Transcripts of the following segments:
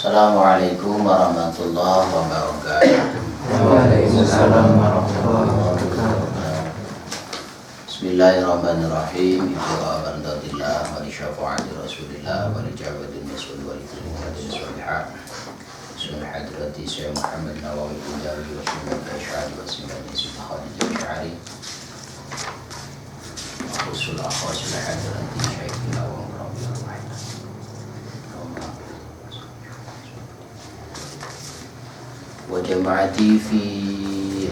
Assalamualaikum warahmatullahi wabarakatuh. Waalaikumsalam warahmatullahi wabarakatuh. Bismillahirrahmanirrahim. Iqra bardatillah wa li syafa'ati rasulillah wa li ja'wadin rasul wa li kulli sholihat. Sunnah hadrati Syekh Muhammad Nawawi Bukhari wa sunnah Asy'ari wa sunnah Siti Khadijah Asy'ari. Usul akhasil hadrati Syekh Nawawi wa jama'ati fi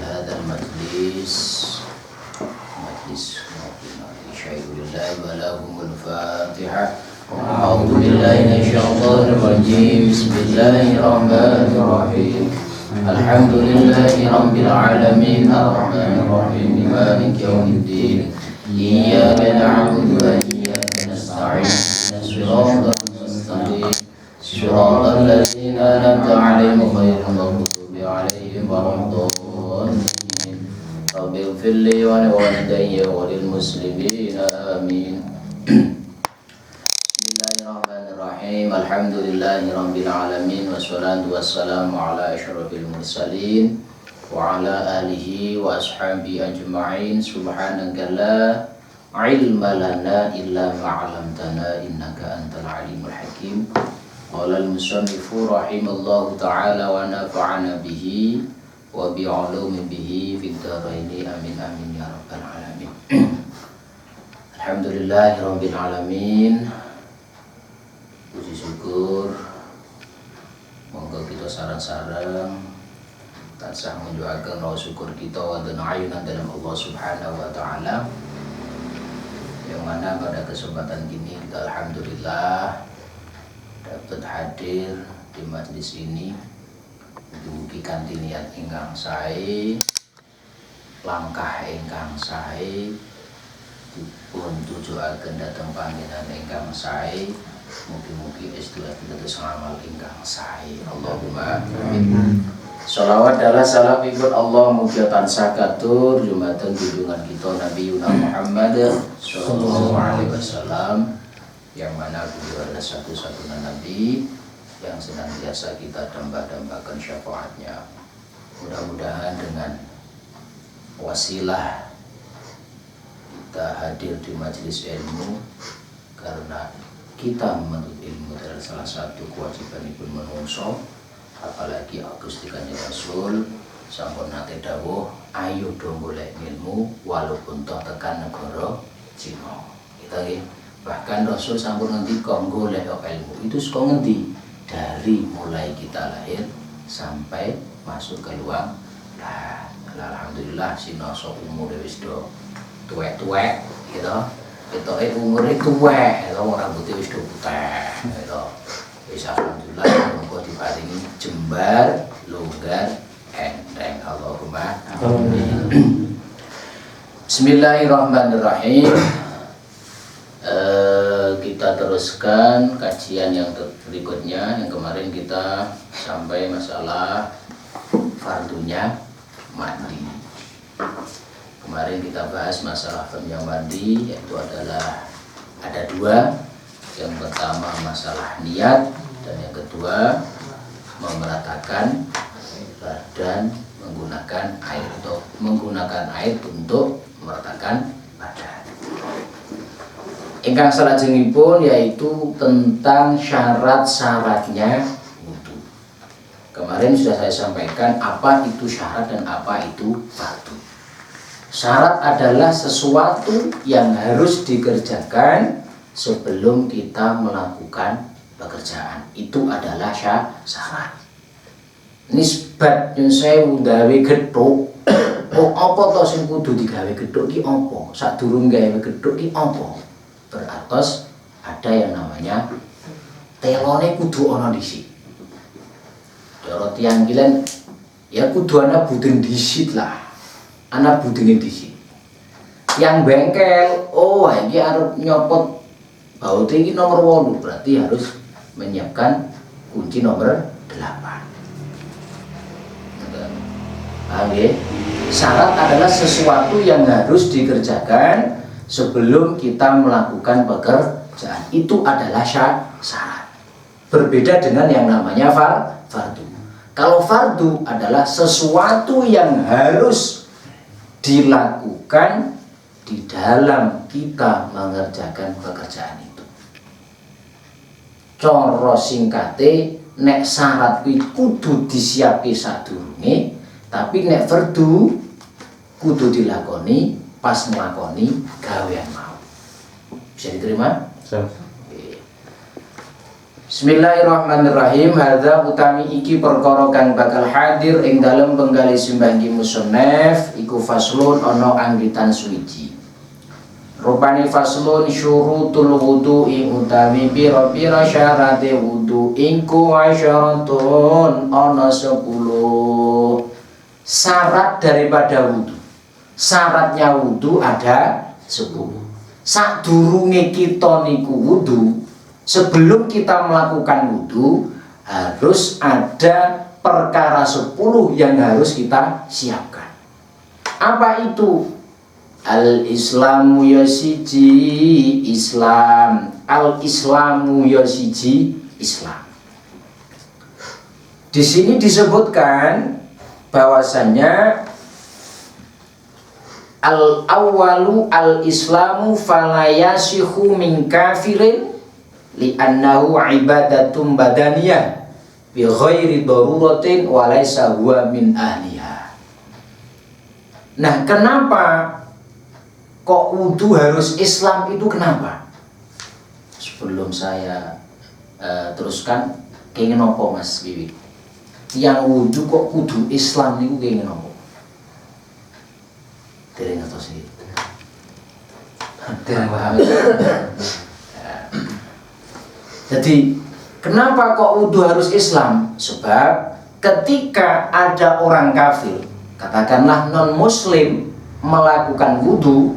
hadzal majlis syai'ulillahi wa lahumul fatihah. A'udzu billahi minasyaitonir rajim. Bismillahirrahmanirrahim. Alhamdulillahi rabbil alamin arrahmanir rahim maliki yaumiddin. Iyyaka na'budu wa iyyaka nasta'in. Shiratal mustaqim. Shiratal ladzina an'amta 'alaihim ghairil maghdubi 'alaihim waladdallin. Rabbi ighfir li wa liwalidayya wa lil muslimin amin. Bismillahirrahmanirrahim. Alhamdulillahi rabbil alamin wassalatu wassalamu ala asyrafil mursalin wa ala alihi wa ashabihi ajma'in. Subhanaka la ilma lana illa ma 'allamtana innaka antal alimul hakim. Qala al-musannifu rahimallahu ta'ala wa nafa'ana bihi wa bi'ulumi bihi fid dharaini amin amin ya rabbal alamin. Alhamdulillahi rabbil alamin. Puji syukur monggo kita sareng-sareng tansah menjuakan rawa syukur kita wa ayunan dalam Allah subhanahu wa ta'ala, yang mana pada kesempatan ini kita alhamdulillah dapat hadir di majlis ini. Mugi kanthi niat ingkang sae, langkah ingkang sae, dipun tujuaken dhateng panggenan ingkang sae. Mugi-mugi estu dados amal ingkang sae. Allahumma amin. Shalawat dan salamipun Allah mugi tansah katur dumateng junjungan kita Nabi Muhammad sallallahu alaihi wasallam, yang mana beliau adalah satu-satunya nabi yang senantiasa kita damba-dambakan syafaatnya. Mudah-mudahan dengan wasilah kita hadir di majelis ilmu, karena kita menuntut ilmu adalah salah satu kewajiban ibu menungso, apalagi Gusti Kanjeng Rasul sampun nate dawuh, ayo dong golek ilmu walaupun toh tekan negara Cina. Kita nggih, bahkan Rasul sampun ngendika golek ilmu itu saka ngendi? Dari mulai kita lahir sampai masuk ke luang. Nah, alhamdulillah sinoso umur wis do tuwek-tuwek gitu. Ketoke umure tuwek, ora rambute wis do putih gitu. Wis alhamdulillah monggo diparingi jembar, longgar, enteng. Allahumma amin. Bismillahirrahmanirrahim. Kita teruskan kajian yang berikutnya. Yang kemarin kita sampai masalah fardunya mandi. Kemarin kita bahas masalah fardunya mandi, yaitu adalah ada dua. Yang pertama masalah niat, dan yang kedua memeratakan badan menggunakan air, atau menggunakan air untuk meratakan badan. Ingkang salajengipun yaitu tentang syarat-syaratnya wudu. Kemarin sudah saya sampaikan apa itu syarat dan apa itu fardu. Syarat adalah sesuatu yang harus dikerjakan sebelum kita melakukan pekerjaan. Itu adalah syarat. Nisbat yang saya gawe gethuk. Oh apa to sing kudu digawe gethuk ki apa? Sadurung gawe gethuk ki apa? Beratos ada yang namanya telone kudu ana dhisik. Cara tiyang kilen ya kudu ana budeng dhisik lah. Ana budenge dhisik. Yang bengkel, oh iki arep nyopot baute iki nomor 8, berarti harus menyiapkan kunci nomor 8. Oke. Syarat adalah sesuatu yang harus dikerjakan sebelum kita melakukan pekerjaan. Itu adalah syarat. Berbeda dengan yang namanya fardu. Kalau fardu adalah sesuatu yang harus dilakukan di dalam kita mengerjakan pekerjaan itu. Cara singkate, nek syarat kuwi kudu disiapke sadurunge, tapi nek fardu kudu dilakoni pas nglakoni gawean mau. Bisa diterima? Bismillahirrahmanirrahim. Hadza utami iki perkara kang bakal hadir ing dalem penggali simbanggi musannaf iku faslun ana anggitan suwiji. Rupane faslun syurutul wudu'i utami pira-pira syarate wudu iku asyaratun ana 10. Syarat daripada wudu. Syaratnya wudu ada 10. Sadurunge kita niku wudu, sebelum kita melakukan wudu harus ada perkara 10 yang harus kita siapkan. Apa itu? Al-Islamu ya siji Islam. Al-Islamu ya siji Islam. Di sini disebutkan bahwasannya al-awwalu al-Islamu falayasihu min kafirin li'annahu ibadatum badaniyah bi ghairi daruratin wa laysa huwa min ahliha. Nah, kenapa kok wudu harus Islam itu kenapa? Sebelum saya teruskan, kenging apa Mas Wiwi? Yang wudu kok kudu Islam niku kenging apa? Dereng ngertos iki. Jadi kenapa kok wudu harus Islam? Sebab ketika ada orang kafir, katakanlah non muslim, melakukan wudu,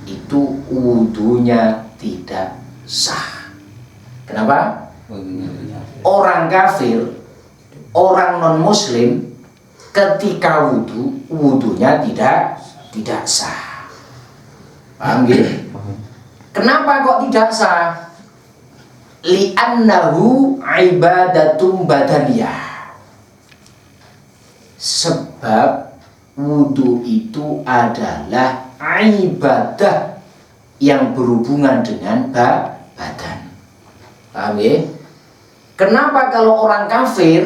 itu wudunya tidak sah. Kenapa? Orang kafir, orang non muslim, ketika wudu, wudunya tidak sah. Paham gitu? Kenapa kok tidak sah? Li'annahu ibadatum badaniyah. Sebab wudu itu adalah ibadah yang berhubungan dengan badan. Paham ya? Kenapa kalau orang kafir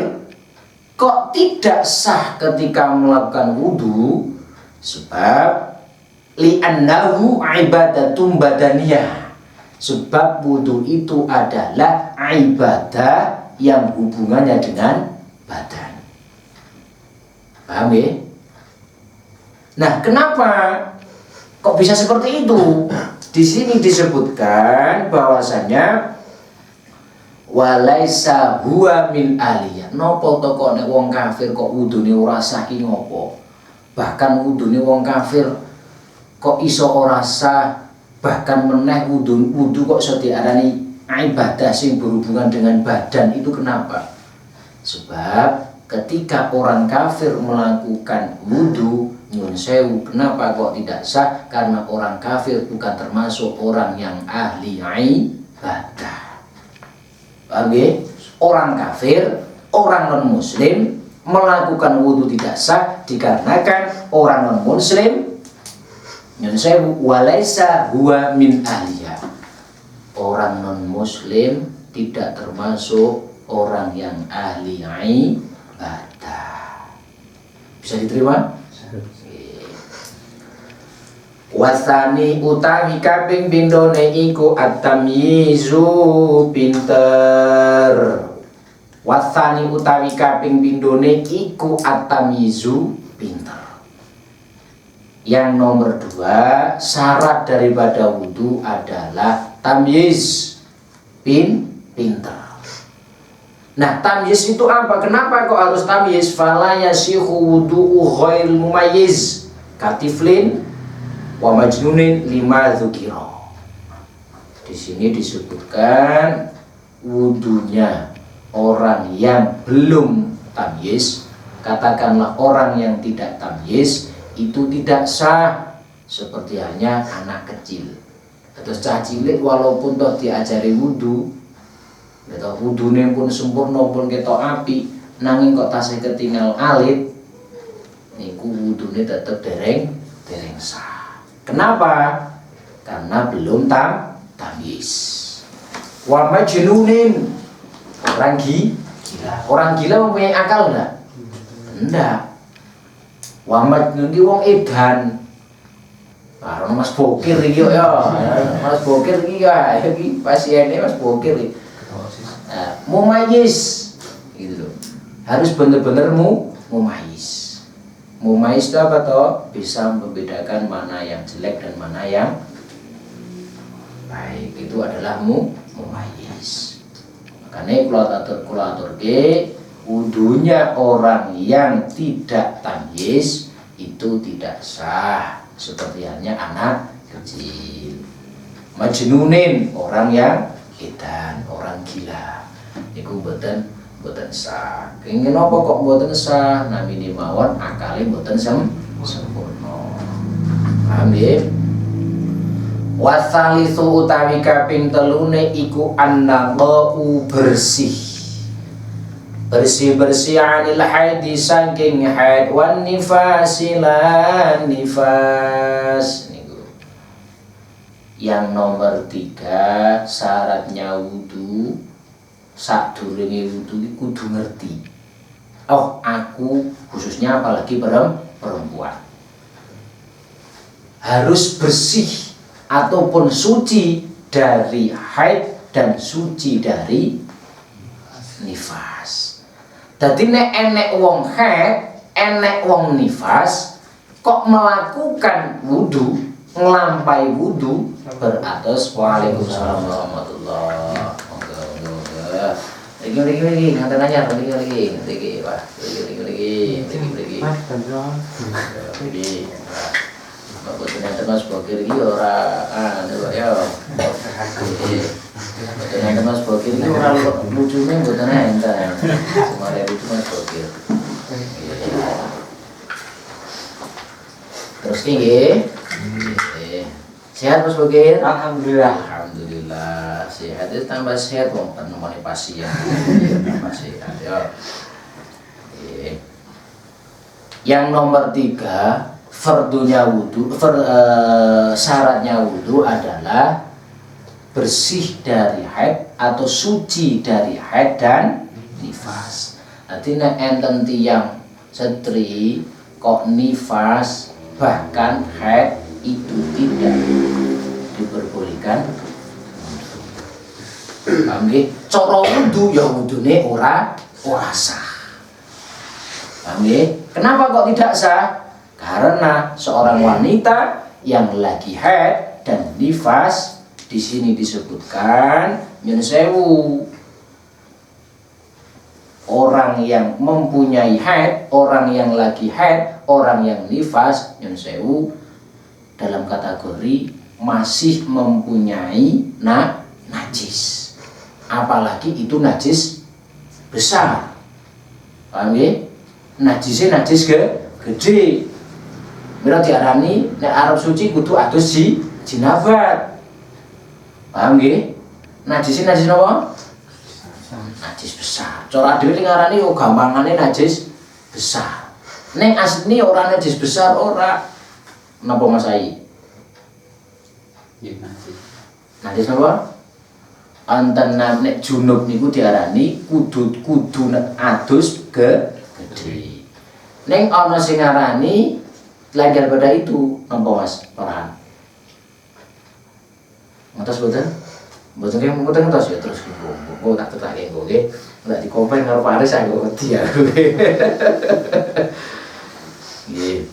kok tidak sah ketika melakukan wudu? Sebab li'annahu ibadatum badaniyah. Sebab wudu itu adalah ibadah yang hubungannya dengan badan. Paham ya? Nah, kenapa kok bisa seperti itu? Di sini disebutkan bahwasanya walaisa huwa min aliyah. Nopo to kok nek wong kafir kok wudune ora sah ki ngopo? Bahkan wudune wong kafir kok iso ora sah, bahkan meneh wudu kok iso diarani ibadah sing berhubungan dengan badan, itu kenapa? Sebab ketika orang kafir melakukan wudu, nyun sewu, kenapa kok tidak sah? Karena orang kafir bukan termasuk orang yang ahli ibadah. Paham ya? Orang kafir, orang non muslim melakukan wudu tidak sah dikarenakan orang non muslim nyun sewu walaisa huwa min ahliya. Orang non muslim tidak termasuk orang yang ahli ibadah. Bisa diterima? Wasani utawi kaping pindhone iku at-tamyizu pinter. Wasani utawi kaping pindhone iku at-tamyizu pinter. Yang nomor 2, syarat daripada wudu adalah tamyiz, pinter. Nah, tamyiz itu apa? Kenapa kok harus tamyiz? Fala yasihu wudu'u ghairil mumayyiz katiflin wa majnunin lima dzukira. Di sini disebutkan wudunya orang yang belum tamyiz, katakanlah orang yang tidak tamyiz, itu tidak sah. Seperti halnya anak kecil. Terus cah cilik walaupun toh diajari wudu, Gitu, wudune pun sempurna pun ketok apik, nanging kok tasih ketinggal alit, niku wudune tetep dereng sah. Kenapa? Karena belum tamyiz. Wa majnunin, orang gila. Orang gila mempunyai akal enggak? Enggak. Wa majnun ki wong edan. Karo Mas Bokir iki yo. Mas Bokir iki ya, iki pasiene Mas Bokir iki. Mumayyiz gitu loh. Harus benar-benar mumayyiz. Mumayyiz itu apa toh? Bisa membedakan mana yang jelek dan mana yang baik. Itu adalah mumayyiz. Makanya kula aturke wudunya orang yang tidak tamyiz itu tidak sah, seperti halnya anak kecil. Majnunin, orang yang edan, orang gila. Iku boten sah. Kenging apa kok boten sah? Namine mawon akale boten sempurna. Paham nggih? Wasalisu utawi kaping telune iku annaqu bersih. Bersih anil haidi saking haid wan nifasi lan nifas. Yang nomor 3 syaratnya wudu, sadurunge wudu iki kudu ngerti. Oh, aku khususnya apalagi perempuan harus bersih ataupun suci dari haid dan suci dari nifas. Dadi nek enek wong haid, enek wong nifas kok melakukan wudu, ngelampai wudu beratus. Waalaikumsalam warahmatullahi wabarakatuh. Lagi ngaten anyar lagi Pak. Lagi. Bapak ternyata Mas Bokir iki ora anu ya. Ternyata Mas Bokir iki ora lucune mboten enten. Semare lucu Mas Bokir. Terus nggih. Sehat Mas Bokir? Alhamdulillah sehat. Itu tambah sehat wong nemoni pasien. Tambah sehat ya. Yang nomor 3, fardunya wudu, syaratnya wudu adalah bersih dari haid atau suci dari haid dan nifas. Nanti nek enten tiyang setri kok nifas bahkan haid itu tidak diperbolehkan. Paham nggih? Cara wudu ya wudune ora sah. Paham nggih? Kenapa kok tidak sah? Karena seorang wanita yang lagi haid dan nifas di sini disebutkan nyun sewu. Orang yang mempunyai haid, orang yang lagi haid, orang yang nifas nyun sewu dalam kategori masih mempunyai najis. Apalagi itu najis besar. Paham nggih? Najisnya najis gede. Mira diarani nek arep suci kudu adus jinabat. Paham nggih? Najis napa? Najis besar. Cara dhewe ngarani yo gampangane najis besar. Ning asline ora najis besar ora. Napa Mas Ai? Najis napa? Anten nek junub niku diarani kudu adus gede. Ning ana sing ngarani lain daripada itu, napa Mas Farhan? Ngertos boten? Boten ki mboten ngertos ya terus engko tak tetake engko nggih. Ndak dikompeng karo Paris aku wedi aku. Nggih.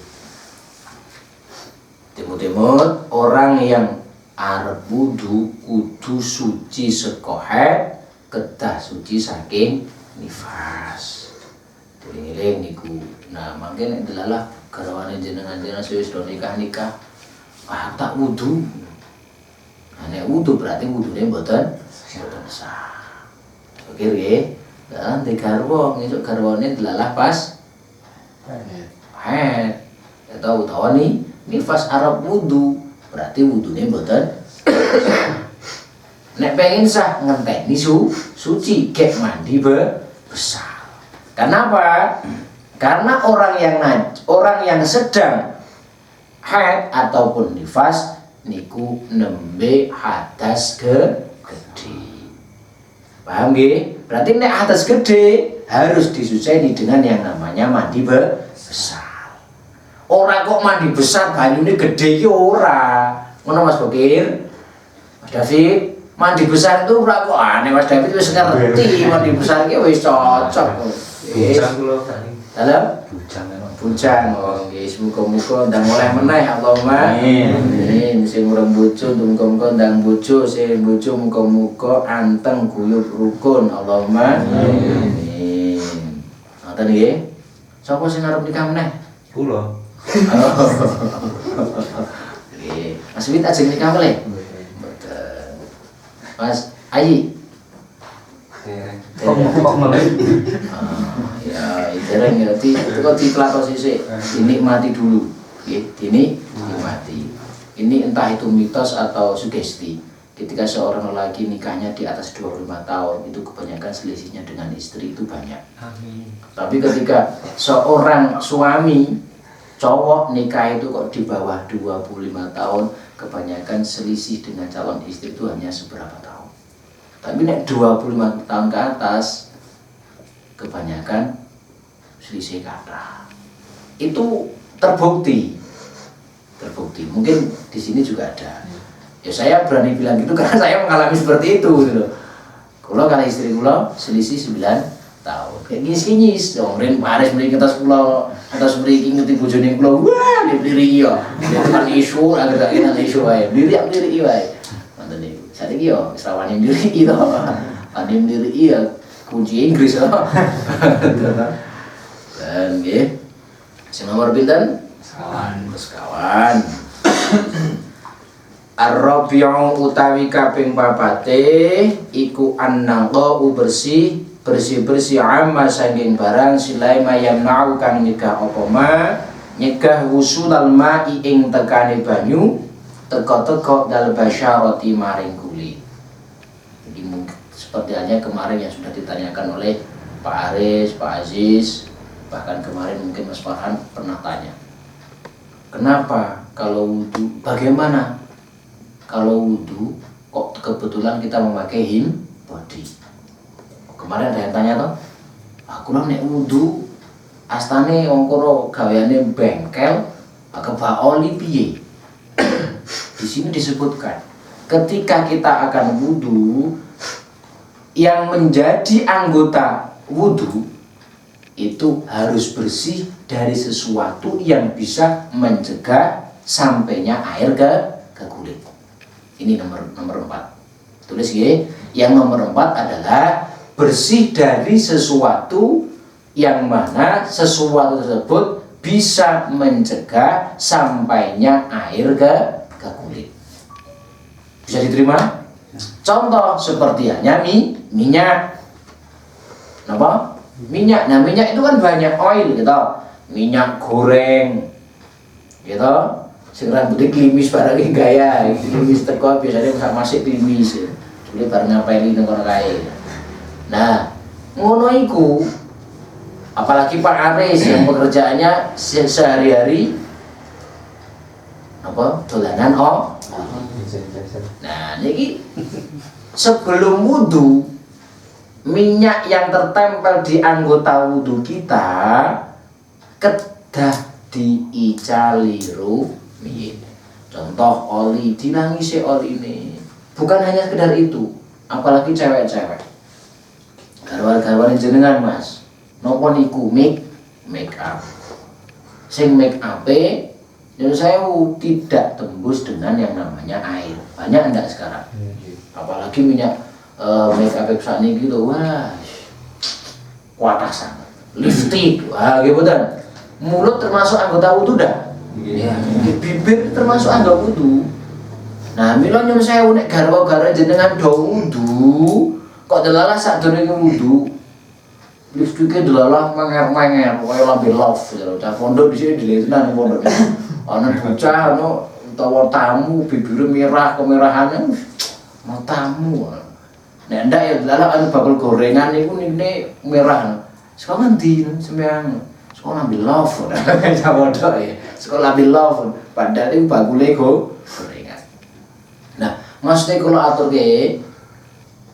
Timut-timut orang yang arep wudu kudu suci saka haid, kedah suci saking nifas. Eling niku. Nah, mangke nek delalah garwane jenengan wis do nikah. Ah, tak wudu. Nah, nek wudu berarti wudune mboten sah. Oke nggih. Lah nek garwa ngesuk garwane delalah pas haid. Atau utawa nifas arep wudu, berarti wudune mboten. Nek pengen sah ngenteni suci gek mandi besar. Kenapa? Karena orang yang sedang haid ataupun nifas niku nembe hadas gede. Paham nggih? Berarti nek hadas gede harus disusaini dengan yang namanya mandi besar. Ora kok mandi besar banyune gede iki ora. Ngono Mas Bokir? Mas David, mandi besar itu ora kok aneh. Mas David wis ngerti mandi besar iki wis cocok. Bujang kula tadi. Dalam Bujang. oh nggih muga-muga ndang oleh meneh Allahumma amin. Sing urung bojo muga-muga ndang bojo, sing bojo muga-muga anteng guyub rukun Allahumma amin. Ngoten nggih. Sapa sing arep nikah meneh? Kula. Nggih. Mas Wit ajeng nikah meneh? Mboten. Mas Ayi. Kok melek. Ya, dereng ngerti itu kok diklatos sisik. Dinikmati dulu. Nggih, dinikmati. Ini entah itu mitos atau sugesti. Ketika seorang lelaki nikahnya di atas 25 tahun, itu kebanyakan selisihnya dengan istri itu banyak. Amin. Tapi ketika seorang suami cowok nikah itu kok di bawah 25 tahun, kebanyakan selisih dengan calon istri itu hanya seberapa tahun. Tapi nek 25 tahun ke atas, kebanyakan selisih kata. Itu terbukti. Mungkin di sini juga ada. Ya saya berani bilang gitu karena saya mengalami seperti itu gitu. Kalau kali istri kula selisih 9 tahun. Kayak ngis-ngis dong, ren Paris mriki atas kula, atas mriki ngerti bojone kula. Wah, diri iya. Dia kan isu, agak enak isu wae. Diri wae. Manten niku. Saiki yo wis rawani diri to. Ane diri iya kunci Inggris to. Dan nggih. Sing nomor pinten? Sekawan. Ar-rabi'u utawi kaping papate iku annaqau bersih amma saking barang silai mayam na'u kang nyegah apa ma nyegah wusulal ma'i ing tekane banyu teka-teka dal basyarati maring kulit. Jadi seperti halnya kemarin yang sudah ditanyakan oleh Pak Aris, Pak Aziz, bahkan kemarin mungkin Mas Farhan pernah tanya, kenapa kalau wudu, bagaimana kalau wudu kok kebetulan kita memakai body. Kemarin ada yang tanya toh, aku nek wudu astane wong kono gaweane bengkel, kebak oli piye? Di sini disebutkan ketika kita akan wudu, yang menjadi anggota wudu itu harus bersih dari sesuatu yang bisa mencegah sampainya air ke kulit. Ini nomor 4. Tulis ya. Yang nomor 4 adalah bersih dari sesuatu yang mana sesuatu tersebut bisa mencegah sampainya air ke kulit. Bisa diterima? Contoh seperti hanya minyak. Apa? Minyak. Nah, minyak itu kan banyak oil gitu. Minyak goreng. Gitu. Sekarang beli klimis barangnya gaya, klimis teko biasanya masih klimis. Jadi barang ngapeli nang kono kae. Nah, ngono iku apalagi Pak Aris yang pekerjaannya sehari-hari apa? Dolanan Nah, niki sebelum wudu minyak yang tertempel di anggota wudu kita kedah diicali contoh oli dinangisi oli ini bukan hanya sekedar itu, apalagi cewek-cewek garwan-garwan jenengan mas nopo niku make up sing make up menurut saya tidak tembus dengan yang namanya air. Banyak enggak sekarang, apalagi minyak make up saat ini gitu, wah kuatasan lipstick, wah gitu kan. Mulut termasuk anggota wudu dah. Ya, bibir termasuk anggota wudu. Nah, mila nyuwun sewu nek garwa-garwa jenengan do wudu, kok delalah sadurunge wudu. Lipstike delalah menger-menger, kaya lambe love jare cah pondok dhisik diletenan pondok. Ana bocah ana utawa tamu bibire merah kemerahan. mau tamu. Nek ndak ya lala anu bakul gorengan niku nine merah. Sekolah nanti sembayang. Sekolah ambil love. Sawodo ya. Sekolah ambil love. Padahal itu bakule gorengan. Nah, maksudnya kalau aturke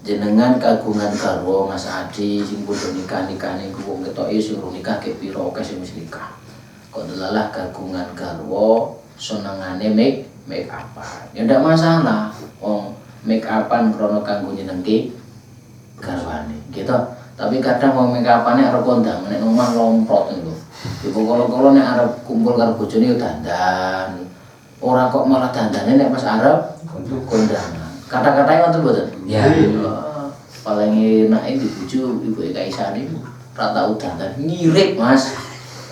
jenengan kagungan garwa Mas Adi sing padha nikah niku wong ketoke sing urung nikah ke piro akeh sing wis nikah. Kok delalah kagungan garwa senengane make upan. Ya ndak masalah. Wong make upan krono kanggo nyenengke garwane. Gitu. Tapi kadang mau make upane arep kondang nek omah lomprot niku. Ibu kala-kala nek arep kumpul karo bojone yo dandan. Ora kok malah dandane nek pas arep kondangan. Kata-katanya ngoten mboten? Ya. Paling enak iki bojo ibu Kaisar niku ora tau dandan ngirit, Mas.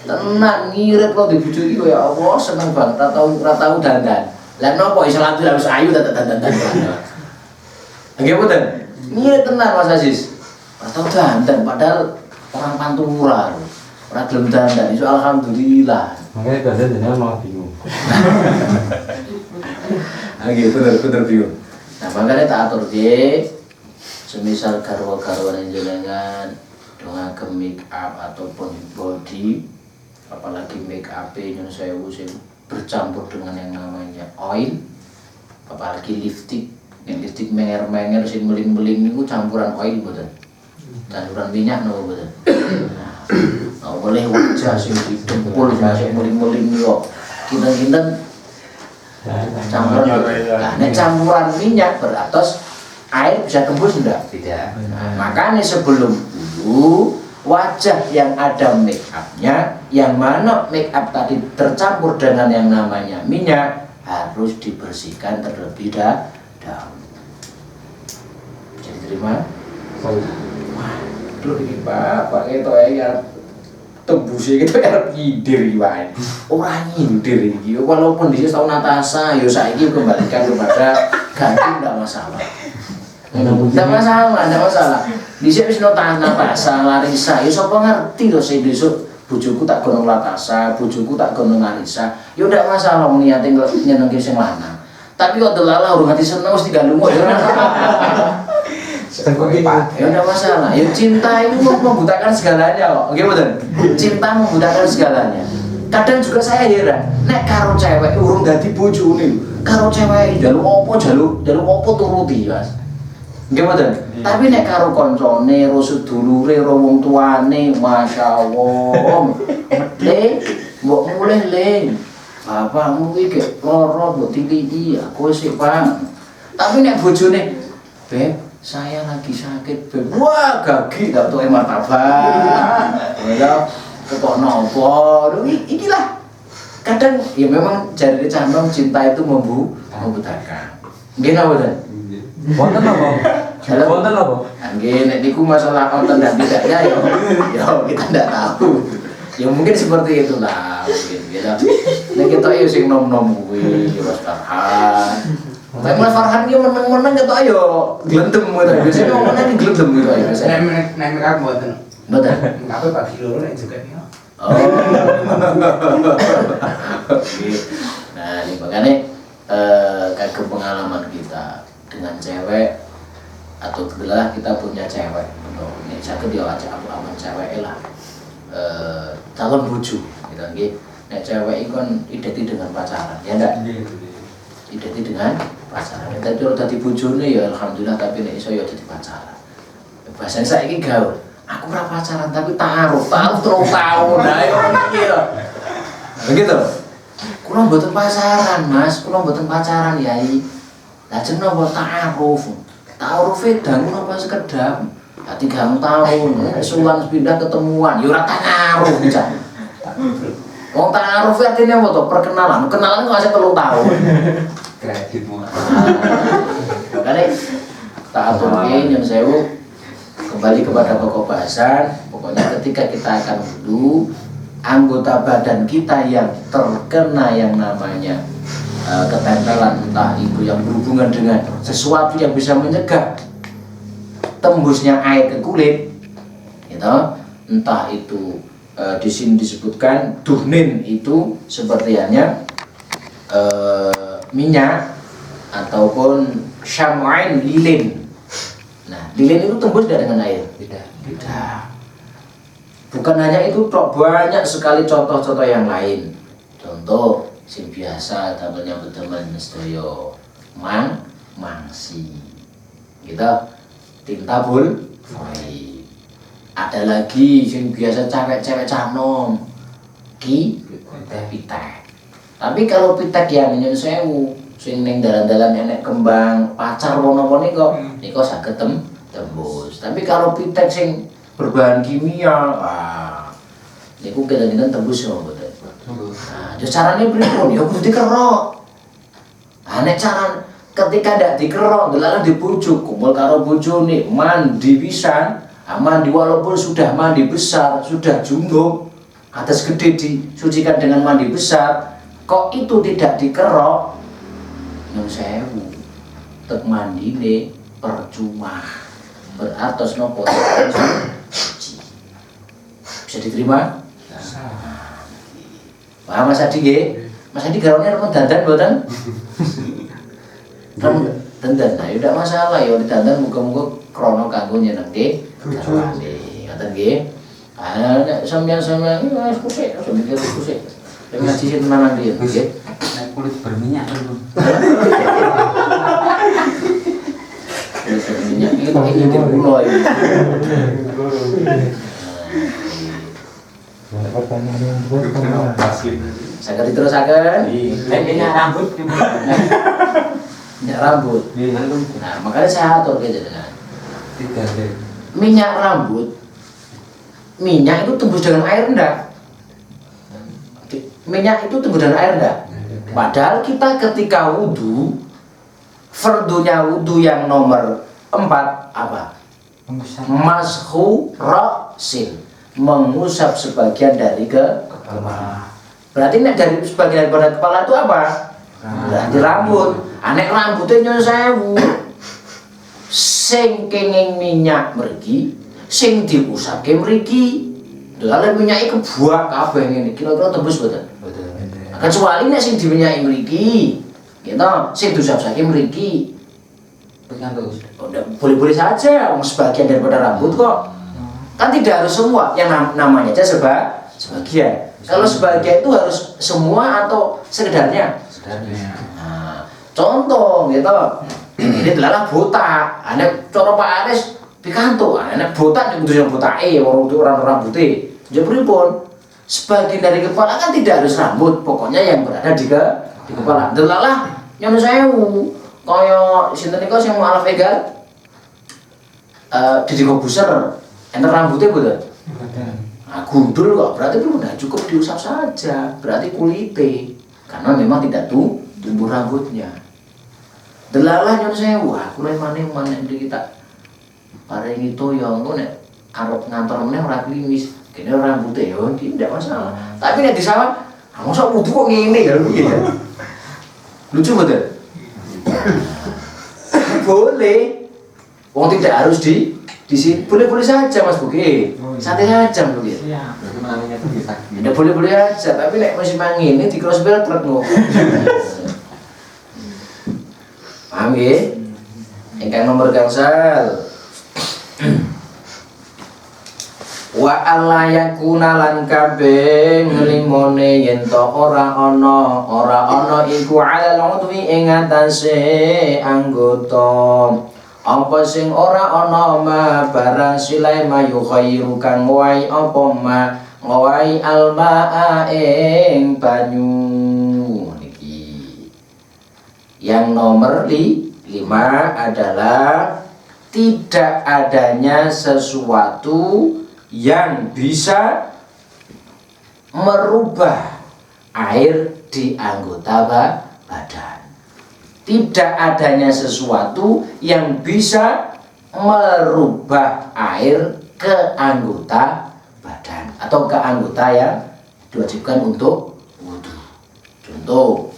Tenan ngirit kok di bojo iki ya Allah seneng banget ora tau dandan. Lah napa iso lagu harus ayu dandan. Nggih mboten? Ngirit tenan Mas Aziz. Ora tau dandan padahal orang Pantura. Ora gelem dandan iso alhamdulillah. Makanya dandan jenengan malah bingung. Nggih bener bingung. Nah, makanya tak atur dia, semisal garwa-garwa jenengan dengan make up ataupun body, apalagi make up nyon sewu sing bercampur dengan yang namanya oil, apalagi lipstick, yang lipstick menger sing meling-meling itu campuran oil betul, campuran minyak no betul. Nah, boleh wajah sing didempul sing meling-meling yo, kinten-kinten campuran, nah, campuran minyak beratos air bisa tembus enggak? Tidak. Nah, makanya sebelum dulu wajah yang ada make upnya, yang mana make up tadi tercampur dengan yang namanya minyak harus dibersihkan terlebih dahulu. Jadi terima. Waduh ini bapak itu ya. Tembusnya gitu arep nyidir iki wae. Ora nyindir iki. Walaupun dhisik tau Natasha, ya saiki kembalikan kepada ganti ndak masalah. Ndak masalah. Dhisik wis Natasha, Larissa, ya sapa ngerti to sing besok bojoku tak gonong Natasha, bojoku tak gonong Larissa. Ya ndak masalah wong niate nyenengke sing lanang. Tapi kok delala urung ati seneng mesti galungu ya. Ya enggak masalah. Ya cinta itu membutakan segalanya kok. Oke betul. Cinta membutakan segalanya. Kadang juga saya heran, nek karo cewek urung dadi bojone. Karo cewek njaluk opo turuti, Mas. Nggih betul. Tapi nek karo koncone, ro sedulure, ro wong tuane, masyaallah. Le, mbok mulih le. Bapakmu iki gek lara mbok titi aku sik, Pak. Tapi nek bojone, Beb, saya lagi sakit, Beb. Wah, gagi gak tuh martabak. Ya, ketok nopo. Ikilah. Kadang ya memang jari canom cinta itu membutakan. Nggih napa mboten? Wonten apa? Wonten apa? Nggih nek niku masalah wonten dan tidaknya ya kita ndak tahu. Ya mungkin seperti itulah mungkin gitu. Nek kita yo sing nom-nom kuwi Mas Farhan. Tapi Mas Farhan ki meneng-meneng ketok yo glendem gitu. Biasane ngomongnya ki glendem gitu ya biasanya. Nek mereka mboten. Mboten. Apa bagi loro nek juga ya. Oh. Nah, ini makanya kagum pengalaman kita dengan cewek atau kebetulan kita punya cewek. Ini saya dia aja aman cewek lah. Calon bojo gitu nggih. Nek cewek iku kan identik dengan pacaran, ya ndak? Identik dengan pacaran. Nek kalau dadi bojone ya alhamdulillah, tapi nek iso ya dadi pacaran. Bahasane saiki gaul. Aku ora pacaran tapi taruh 3 tahun. Nah, iki lho. Begitu. Kula mboten pacaran, Mas. Kula mboten pacaran, Yai. Lajeng napa ta'aruf. Ta'aruf dangu napa sekedap. Ya 3 tahun, sulang pindah ketemuan, ya ora ta'aruf bisa. Wong ta'aruf artinya apa to? Perkenalan. Kenalan kok asih 3 tahun. Kreditmu. Makanya ta'aruf nyen sewu kembali kepada pokok bahasan. Pokoknya ketika kita akan wudu, anggota badan kita yang terkena yang namanya ketempelan, entah itu yang berhubungan dengan sesuatu yang bisa menyegah tembusnya air ke kulit, gitu. Entah itu di sini disebutkan duhnin itu seperti hanya minyak ataupun syam'ain lilin. Nah, lilin itu tembus tidak dengan air? Tidak. Tidak. Bukan hanya itu, banyak sekali contoh-contoh yang lain. Contoh sing biasa tampilnya berteman sedaya mangsi. Gitu. Tinta bul. Ada lagi sing biasa cewek-cewek canom. Pitek. Tapi kalau pitek yang nyun sewu, sing ning dalan-dalan enek kembang pacar wono-wono niku saged tembus. Tapi kalau pitek sing berbahan kimia, niku kadang-kadang tembus ya mboten. Nah, yo carane pripun? Ya kudu dikerok. Nek cara ketika ndak dikerok, delalah dibujuk, kumpul karo bojone, mandi pisan, mandi walaupun sudah mandi besar, sudah junub, atas gede disucikan dengan mandi besar, kok itu tidak dikerok, nyun sewu, tek mandine percuma, berartos nopo suci. Bisa diterima? Paham Mas Adi nggih? Mas Adi garone repot dandan mboten? Dandan. Nah, ya ndak masalah ya dandan muga-muga krana kanggo nyenengke garwane. Ngoten nggih. Nek sampeyan wis kusik, sampeyan kusik. Nek ngaji sing tenanan nggih, nggih. Nek kulit berminyak dulu. Minyak ini di pulau ini. Pertanyaan yang buat Saya diterusaken. Minyak rambut Minyak rambut. Nah, makanya saya atur ke jenengan. tidak. Minyak rambut, minyak itu tembus dengan air enggak? Minyak itu tembus dengan air enggak? Padahal kita ketika wudhu, fardunya wudhu yang nomor 4 apa? Mashu ra'sin, mengusap sebagian dari kepala. Berarti nek dari sebagian dari kepala itu apa? Berarti rambut. Anek rambutnya nyun sewu. Sing kenging minyak mriki, sing diusapke mriki. Lalu minyak iki kebuak kabeh ngene. Kira-kira tembus mboten? Betul. Kecuali nek sing diminyaki mriki, gitu, sing diusap-usapke mriki. Boleh-boleh saja, sebagian daripada rambut kok. Kan tidak harus semua, yang namanya aja sebagian. Kalau sebagian itu harus semua atau sekedarnya? Nah, contoh gitu, ini adalah botak. Anak cara Pak Aris pikanto, anak botak itu yang botak orang rambutnya. Jadi pun sebagian dari kepala kan tidak harus rambut, pokoknya yang berada di kepala. Delalah yang sewu, kaya sinten niku sing mualaf egal, Deddy Kobuser, enten rambutnya betul. Nah, gundul kok, berarti udah cukup diusap saja, berarti kulite, karena memang tidak tumbuh rambutnya. Delalah nyun sewu, aku lagi mana kita paling itu yang nek arep ngantor meneh ora klinis, kene rambutnya yo tidak masalah. Tapi nek disawat, masa wudu kok ngene ya piye ya? Lucu betul. Boleh. Wong tidak harus di sini, boleh-boleh saja Mas Buki, santai aja Mas Buki. Iya. Bagaimana itu bisa? Ya boleh-boleh aja, tapi nek musim angin ini di cross belt kok. Paham ya? Ingkang nomor gangsal. Wa alla yakuna lan kabeh nglimone yen to ora ana iku alal udwi ing atase anggota. Apa sing ora ana ma barang silai mayu khairu kang wae apa ma ngawai almaa ing banyu niki. Yang nomor 5 adalah tidak adanya sesuatu yang bisa merubah air di anggota badan. Tidak adanya sesuatu yang bisa merubah air ke anggota badan atau ke anggota yang diwajibkan untuk wudhu. Contoh,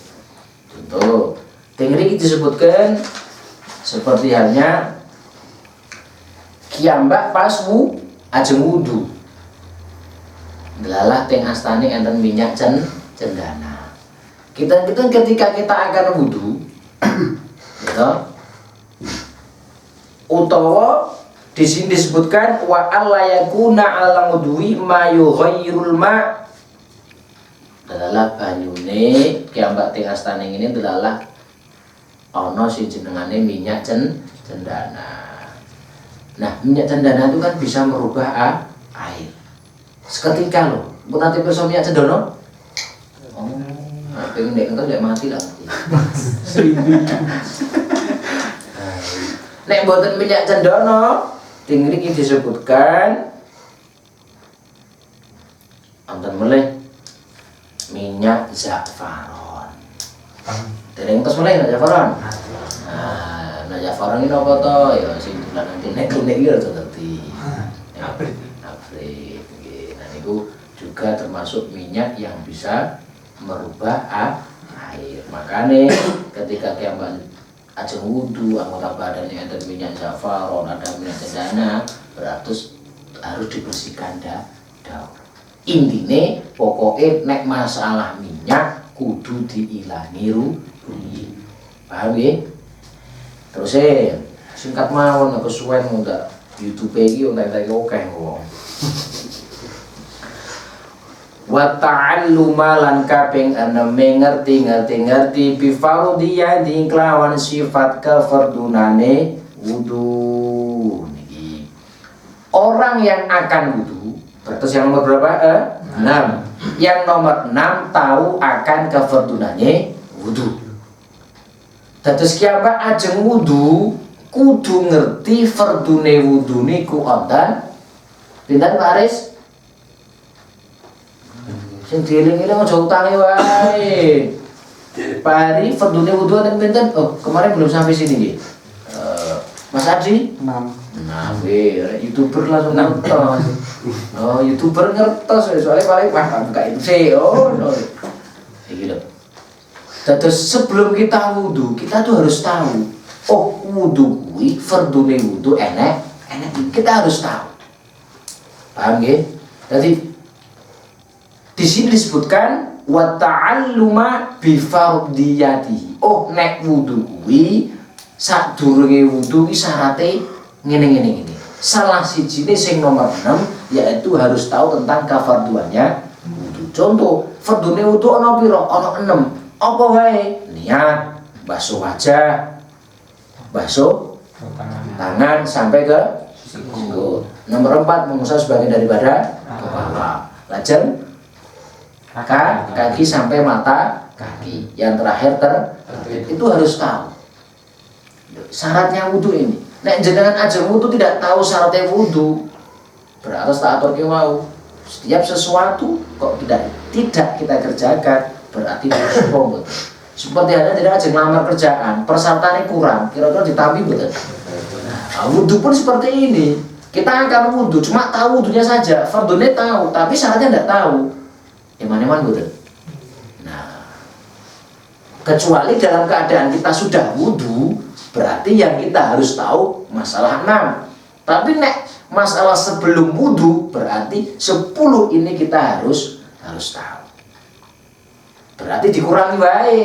ini disebutkan seperti halnya kiambak pas ajeng wudhu. Delalah teng astane enten minyak cendana. Kita ketika kita akan wudhu, ya. Utawa di sini disebutkan wa alla yakuna ala mudwi ma yughayyirul ma. Adalah banyune kiambak teng astane ini adalah ana sing jenengane minyak cendana. Nah, minyak cendana itu kan bisa merubah air. Seketika loh, pun nanti perso minyak cendana. Oh, nah, pengen nek mati lah. Nek mboten minyak cendana, ing mriki disebutkan wonten melih minyak zafaron. Dereng tos melih minyak zafaron. Nah, minyak zafaron ini apa to? Ya sing dolanan nek iki aja ngerti. Abrit. Nggih. Nah niku juga termasuk minyak yang bisa merubah air. Makanya ketika kiambak ajeng wudu, anggota badannya ada minyak zafaron, ada minyak cendana, berarti harus dibersihkan daun. Intine pokoknya nek masalah minyak kudu diilangi ruhi. Paham ya? Terus singkat mawon aku suwen ndak YouTube iki ndak oke wong. Wa ta'alluma lan kaping 6 ngerti bi fardhiyati kelawan sifat kefardunane wudu niki. Orang yang akan wudu, berarti yang nomor berapa? 6. Yang nomor 6 tahu akan kefardunane wudu. Dados kiambak ajeng wudu kudu ngerti fardune wudu niku wonten pinten Pak Aris? Sing dieling-eling aja utange wae. Pak Ari fardune wudu enten pinten? Oh, kemarin belum sampai sini nggih. Mas Adi 6. Nah, YouTuber langsung ngertos. Oh, YouTuber ngertos soalnya paling wah buka itu sih. Oh, no. Iki lho. Terus sebelum kita wudu, kita tuh harus tahu. Oh, wudu kuwi fardune wudu enek kita harus tahu. Paham nggih? Jadi di sini disebutkan wa ta'alluma bi fardhiyatihi. Oh, nek wudu kuwi sadurunge wudu ki syarate ngene. Salah sijine sing nomor 6 yaitu harus tahu tentang kafarduannya wudu. Contoh, fardune wudu ana pira? Ana 6. Apa wae? Niat, basuh wajah, basuh tangan sampai ke sikut. Nomor 4 mengusap sebagian dari badan kepala. Lajeng kaki sampai mata kaki. Yang terakhir itu harus tahu syaratnya wudu ini. Nek jenengan ajeng wudu tidak tahu syaratnya wudu, berarti tak atur mau. Setiap sesuatu kok tidak kita kerjakan, berarti sombong. Seperti halnya tidak ajeng lamar kerjaan, persyaratannya kurang, kira-kira ditambi betul. Nah, wudu pun seperti ini. Kita akan wudu, cuma tahu wudunya saja, fardhunya tahu, tapi syaratnya tidak tahu. Eman-eman betul. Nah, kecuali dalam keadaan kita sudah wudu, berarti yang kita harus tahu masalah 6. Tapi nek masalah sebelum wudu, berarti 10 ini kita harus tahu. Berarti dikurangi wae.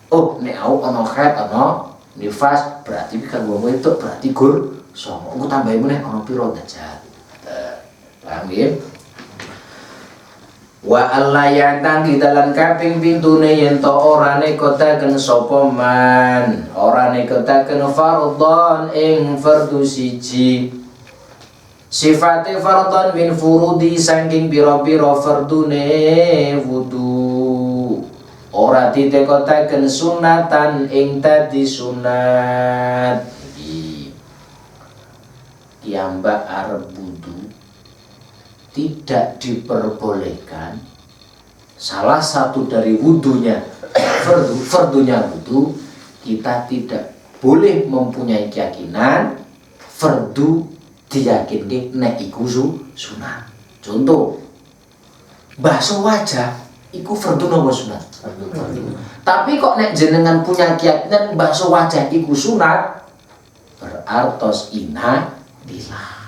Oh, nek au ana haid ana nifas, berarti kan wong itu berarti gur songo. Engko tambahi meneh ana pira derajat. Paham nggih? Wa alla yantang di dalam kaping pintune yen to ora nekotaken sapa man, ora nekotaken fardhon ing fardhu siji. Sifate fardhon min furudi saking pira-pira fardune wudu. Ora ditekotaken sunatan ing tadi sunat. Iki kiambak arep wudu tidak diperbolehkan salah satu dari wudunya fardunya wudu, kita tidak boleh mempunyai keyakinan fardu diyakinke nek iku sunat. Contoh, basuh wajah iku fardu napa sunat? Fardu. Tapi kok nek jenengan punya keyakinan basuh wajah iku sunat, berartos inadillah.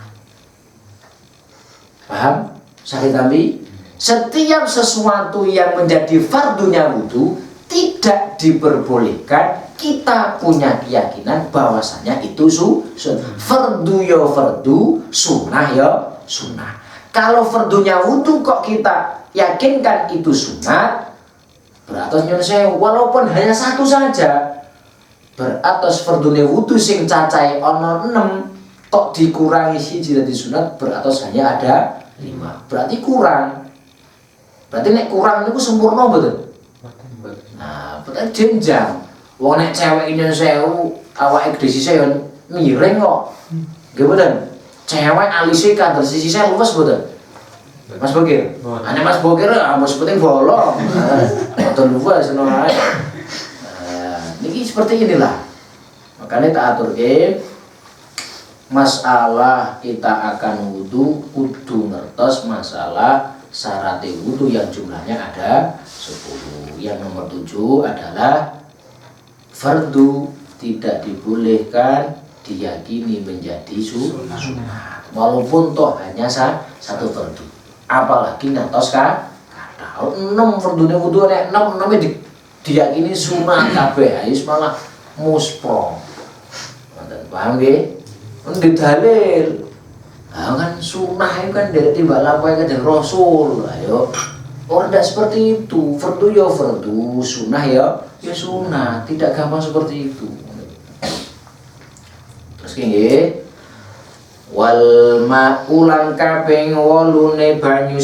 Paham? Sakit tambi? Setiap sesuatu yang menjadi fardunya wudu tidak diperbolehkan kita punya keyakinan bahwasanya itu fardu ya fardu, sunnah ya sunnah. Kalau fardunya wudu kok kita yakinkan itu sunat, beratus nyun sewu walaupun hanya satu saja, beratus fardune wudu sing cacahe ana 6 kok dikurangi siji dadi sunat, beratus hanya ada 5, berarti kurang. Berarti nek kurang niku sempurna mboten? Nah, berarti jenjang. Wong nek cewek nyun sewu awake gede sise yo miring kok. Nggih mboten? Cewek alise kadar sisise luwes mboten? Mas Bokir. Ane Mas Bokir ambos penting bolong. Mboten luwes ngono ae. Niki seperti inilah. Makanya tak aturke masalah kita akan wudu kudu ngertos masalah syarat wudu yang jumlahnya ada 10. Yang nomor 7 adalah fardu, tidak dibolehkan diyakini menjadi sunat walaupun toh hanya satu fardu, apalagi ngantos kata 6 fardune wudu nek 6 diyakini sunat kabeh wis malah muspro. Paham nggih? Ndi dalil. Kan sunah itu kan dari timbal lapai kanjeng Rasul. Ayo. Orang tidak seperti itu. Fardu ya fardu, sunah ya sunah. Tidak gampang seperti itu. Terus nggih. Wal ma'ulan kaping 8 banyu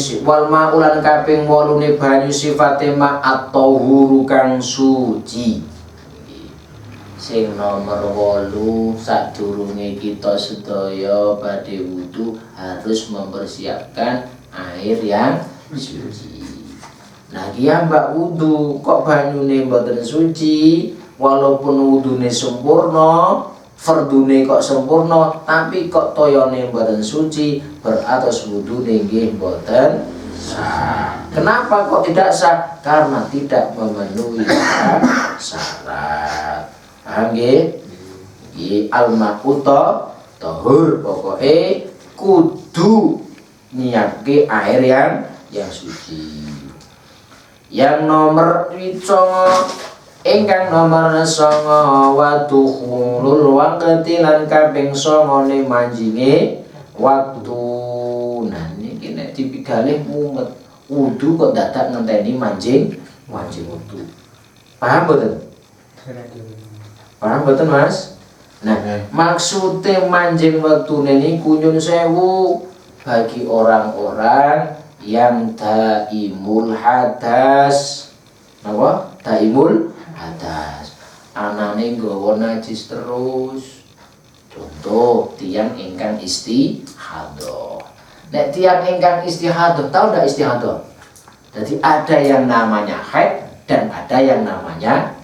sifate ma'at tahuru kang suci. Sing nomor 8 sadurunge kita sedaya badhe wudu harus mempersiapkan air yang suci. Nah kia mbak wudu kok banyune mboten suci, walaupun wudune sempurna, fardune kok sempurna, tapi kok toyone mboten suci, beratus wudune nggih mboten sah. Kenapa kok tidak sah? Karena tidak memenuhi syarat. Paham nggih? Nggih al-ma'u tahur, pokoke kudu nyiapke air yang suci. Yang nomor 9 ingkang nomor 9 waduhulul waqti lan kaping 9 manjinge waktu. Nah niki nek dipigalih mumet wudu kok dadak ngenteni manjing wudu. Paham mboten? Paham mboten Mas? Nah, maksudnya manjing waktune niku nyun sewu bagi orang-orang yang daimul hadas. Napa? Daimul hadas. Anane nggawa najis terus. Contoh tiang ingkang istihadah. Nek tiang ingkang istihadah, tahu ndak istihadah? Jadi ada yang namanya haid dan ada yang namanya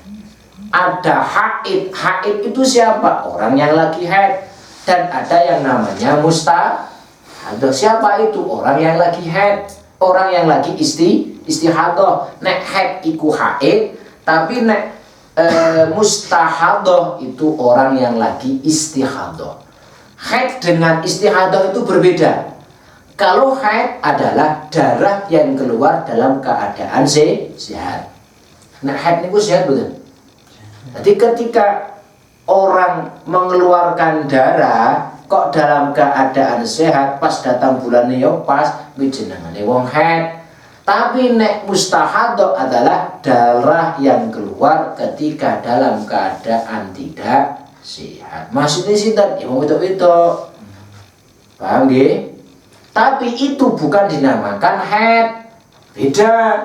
ada haid. Haid itu siapa? Orang yang lagi haid. Dan ada yang namanya mustahadah. Siapa itu? Orang yang lagi haid. Orang yang lagi istihadah. Nek haid iku haid, tapi nek mustahadah itu orang yang lagi istihadah. Haid dengan istihadah itu berbeda. Kalau haid adalah darah yang keluar dalam keadaan sehat. Nek haid niku sehat betul. Jadi ketika orang mengeluarkan darah kok dalam keadaan sehat, pas datang bulannya ya pas, jenengane wong haid. Tapi nek mustahadah adalah darah yang keluar ketika dalam keadaan tidak sehat. Maksudnya sinten? Ya wong wedok-wedok. Paham nggih? Tapi itu bukan dinamakan haid. Beda.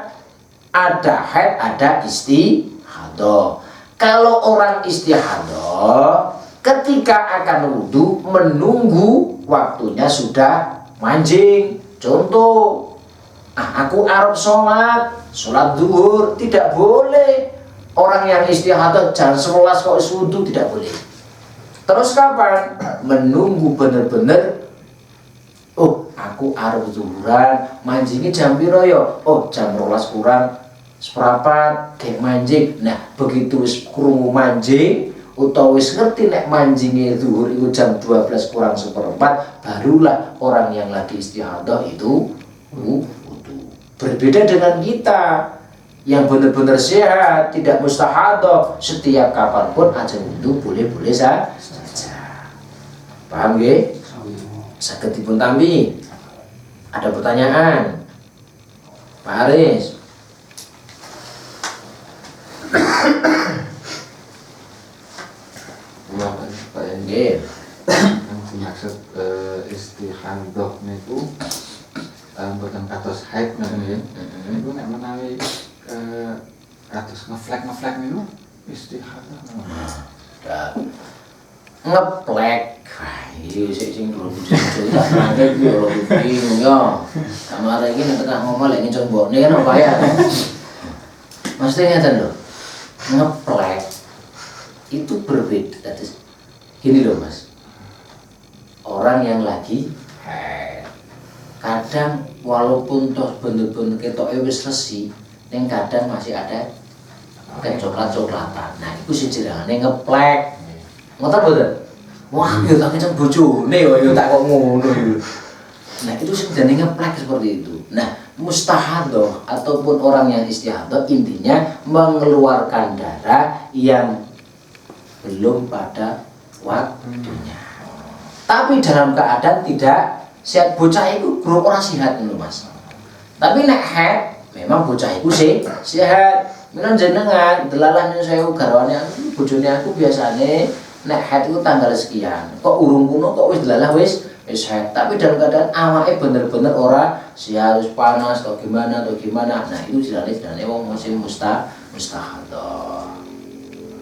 Ada haid, ada istihadah. Kalau orang istihadah ketika akan wudu menunggu waktunya sudah manjing. Contoh, aku arep sholat zuhur, tidak boleh. Orang yang istihadah jam 11 kok wudu, tidak boleh. Terus kapan? Menunggu bener-bener. Oh, aku arep zuhuran, manjingnya jam piro ya? Oh, jam 12 kurang seprapat kayak manjing. Nah begitu wis krungu manjing utawa wis ngerti nek manjinge zuhur itu jam 12 kurang seperempat, barulah orang yang lagi istihadah itu wudu. Berbeda dengan kita. yang benar-benar sehat, tidak mustahadah, setiap kapanpun aja wudhu boleh-boleh saja. Paham nggih? Saged dipun tampi. Ada pertanyaan? Pak Aris. Pak ya. Nggih. Yang dimaksud istihadah niku mboten kados haid ngoten nggih. Niku nek menawi kados ngeflek niku istihadah. Ngeplek. Wah, iki sing durung jadi tak nangke iki ora bingung ya. Kamar iki nek tekan ngomong lek ngenceng mbokne kan apa ya. Mesti ngeten lho. Ngeplek itu berbeda. Gini loh Mas. Orang yang lagi haid kadang walaupun toh bener-bener ketoke wis resi, ning kadang masih ada kayak coklat-coklatan. Nah, itu sing jenenge ngeplek. Ngoten mboten? Wah, yo tak kenceng bojone yo tak kok ngono yo. Nah, itu sing jenenge ngeplek seperti itu. Nah, mustahadah ataupun orang yang istihadah intinya mengeluarkan darah yang belum pada waktunya. Tapi dalam keadaan tidak sehat, bocah itu belum orang sehat lho Mas. Tapi nek haid memang bocah itu sehat. Menan jenengan delalah nyun sewu garwane aku bojone aku biasane nek haid itu tanggal sekian. Kok urung kuno kok wis delalah wis haid. Tapi dalam keadaan awake bener-bener ora harus panas atau gimana. Nah, itu jenenge wong musim mustahadah.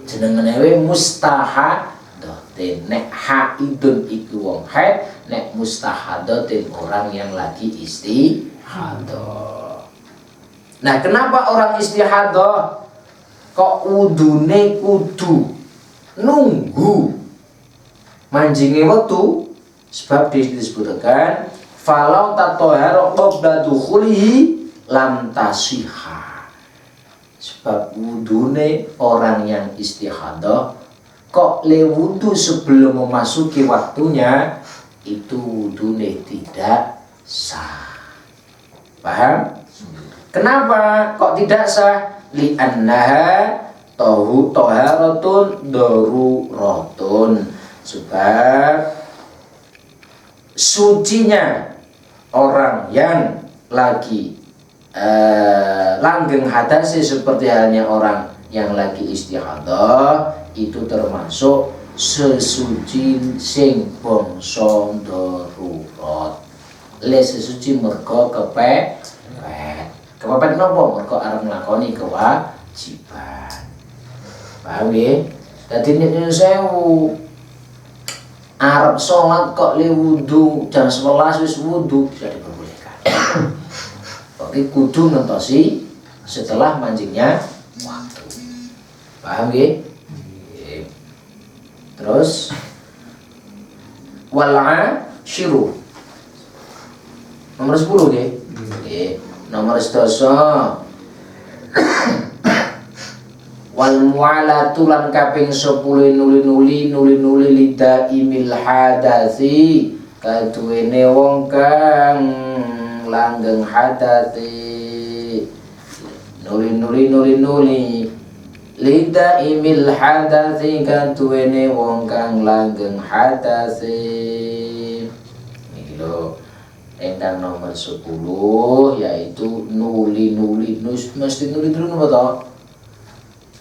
Jenenge mustahadah. Nek haidun iku wong haid, nek mustahadatin orang yang lagi istihadah. Nah, kenapa orang istihadah kok wudune kudu nunggu manjinge wektu? Sebab disebutkan falau tatahara qabla dukhulihi lam tasihha. Sebab wudune orang yang istihadah kok le wudu sebelum memasuki waktunya itu wudune tidak sah. Paham? Kenapa kok tidak sah? Li'annaha taharatun daruratun. Sebab sucinya orang yang lagi langgeng hadasi seperti halnya orang yang lagi istihadah itu termasuk sesuci sing bangsa darurat. Le sesuci mergo kepepet. Kepepet napa? Mergo arep nglakoni kewajiban. Paham nggih? Dadi nek sewu arep salat kok le wudu jam 11 wis wudu bisa diperbolehkan. Tapi kudu ngentosi setelah mancingnya waktu. Paham nggih? Terus wal'a syiru nomor 10 nggih. Nggih. Nomor 11 wal mu'alatu lan kaping 10 nuli lidaimil hadasi kaduwene wong kang langgeng hadasi. Nuli lida imil hadasi kaduwene wong kang langgeng hadasi. Iki lho engkang nomor 10 yaitu nuli mesti nuli dulu napa to?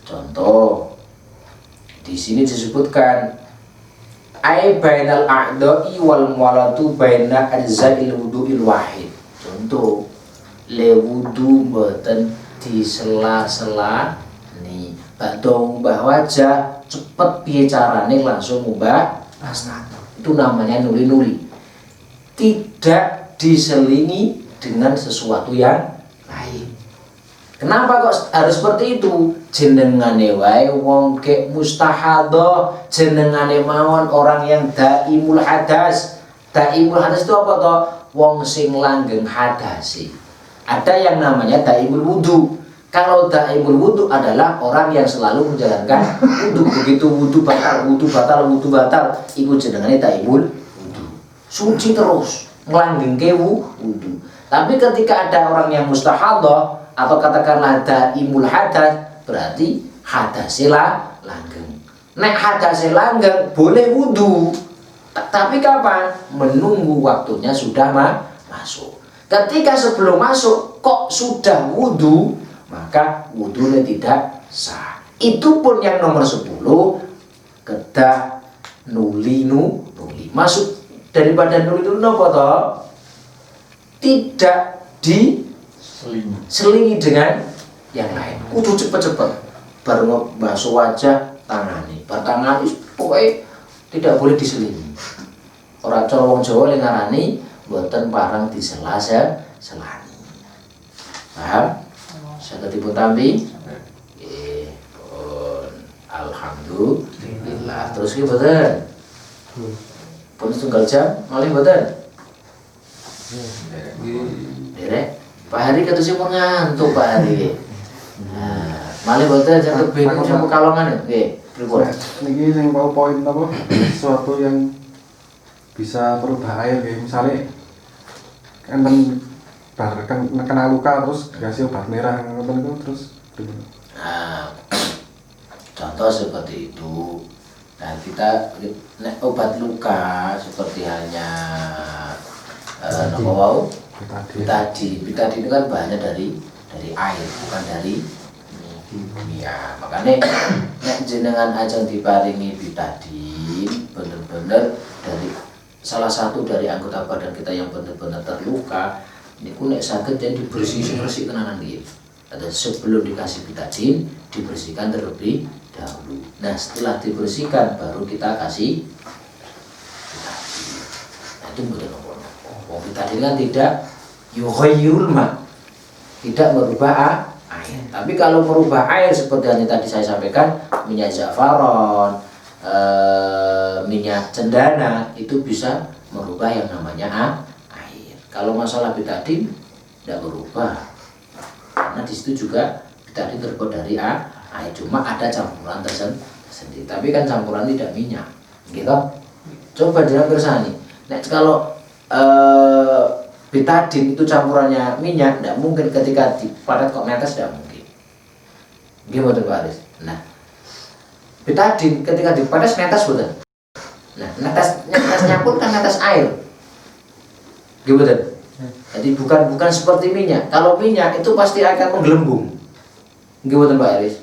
Contoh di sini disebutkan ai bainal a'dha'i wal muwalatu baina ajza'il wudu'il wahid. Contoh le wudu mboten di sela-sela ni badhe mbah wajah cepet piye carane langsung mbah asnat. Itu namanya nuli-nuli. Tidak diselingi dengan sesuatu yang lain. Kenapa kok harus seperti itu? Jenengane wae wong kek mustahadah, jenengane mawon orang yang daimul hadas. Daimul hadas itu apa toh? Wong sing langgeng hadasi. Ada yang namanya daimul wudu. Kalau daimul wudu adalah orang yang selalu menjalankan wudu. Begitu wudu batal, iku jenengane daimul wudu. Suci terus, nglanggengke wudu. Tapi ketika ada orang yang mustahadah atau katakanlah daimul hadas, berarti hadasila langgeng. Nek hadasila langgeng boleh wudu, tapi kapan? Menunggu waktunya sudah masuk. Ketika sebelum masuk kok sudah wudu, maka wudunya tidak sah. Itu pun yang nomor 10, kedah nuli. Masuk daripada nuli itu apa toh? Tidak diselingi dengan yang lain. Kudu cepet-cepet. Baru basuh wajah, tangani. Bertangani pokoknya tidak boleh diselingi. Orang wong Jawa yang ngarani mboten parang diselasa selani. Paham? Saya ketipun tampi. Alhamdulillah. Terus ki mboten? Pun setunggal jam malih mboten? Derek. Pak Hari ketusih mau ngantuk Pak Hari. Nah, malih mboten jam bingung sing Pekalongan nggih. Pripun? Niki sing mau poin apa? Sesuatu yang bisa merubah air kayak misalnya enten kena luka terus dikasih obat merah ngoten itu terus gimana? Nah, contoh seperti itu. Nah, kita obat luka seperti hanya apa wau? Betadin itu kan bahannya dari air, bukan dari kimia. Makanya nek jenengan ajeng diparingi betadin, bener-bener dari salah satu dari anggota badan kita yang benar-benar terluka, niku nek saged dan dibersih resik tenanan nggih. Atau sebelum dikasih betadin dibersihkan terlebih dahulu. Nah, setelah dibersihkan baru kita kasih betadin. Nah, itu betul nopo. Betadin kan tidak yughayyirul ma, tidak merubah air. Tapi kalau merubah air seperti yang tadi saya sampaikan, minyak zafaron, minyak cendana itu bisa merubah yang namanya air. Kalau masalah betadin tidak berubah, karena di situ juga betadin terbuat dari air, cuma ada campuran tersendiri. Tapi kan campuran tidak minyak, gitu. Coba jangan bersani. Nah, kalau betadin itu campurannya minyak, tidak mungkin ketika dipadat kok netes, tidak mungkin. Gimana Pak Aris? Nah, betadin ketika dipadas netes betul. Nah, netesnya pun kan netes air. Gimana? Jadi bukan seperti minyak. Kalau minyak itu pasti akan menggelembung. Gimana Pak Aris?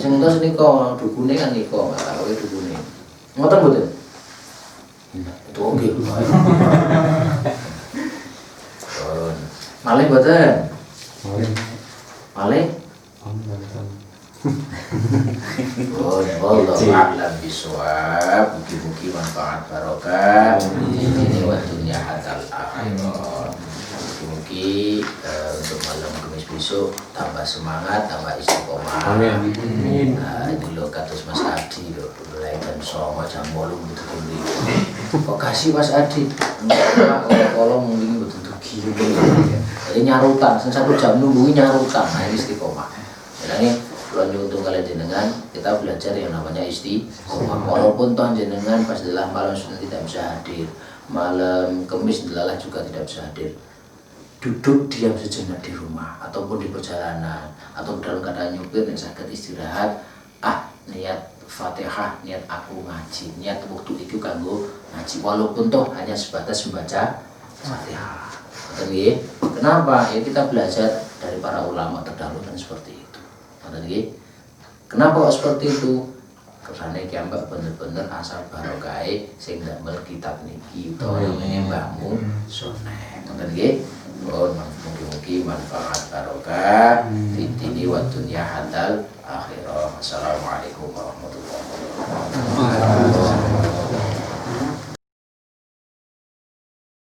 Sing entos nika dukune kan nika, kalau dukune. Ngoten mboten? Itu oke. Malih mboten? Malih? Wallahu a'lam bishawab. Mugi-mugi manfaat barokah ini wa dunya hatal akhirah. Mugi-mugi untuk malam Kamis besok tambah semangat, tambah istiqomah. Amin. Nah, ini lho kados Mas Adi lho, mulai jam 09.00 jam 8 betul. Kok kasih Mas Adi? Kolong mungkin betul gila. Jadi nyarutan, satu jam nungguin nyarutan, nah ini istiqomah. Jadi kalau nyuntung kalian jenengan, kita belajar yang namanya istiqomah. Walaupun toh jenengan pas dalam malam sudah tidak bisa hadir, malam Kamis delalah juga tidak bisa hadir, duduk diam sejenak di rumah ataupun di perjalanan atau dalam keadaan nyupir yang sakit istirahat, niat Fatihah, niat aku ngaji, niat waktu itu kanggo ngaji, walaupun toh hanya sebatas membaca Fatihah. Kenapa? Ya kita belajar dari para ulama terdahulu kan seperti itu. Kenapa kok seperti itu? Karena kiambak bener-bener asal barokah sing ndamel kitab niki utawa namanya Mbahmu Sonek. Ngoten nggih. Mugi-mugi manfaat barokah fid dini wa dunya hatal akhirah. Assalamualaikum warahmatullahi wabarakatuh.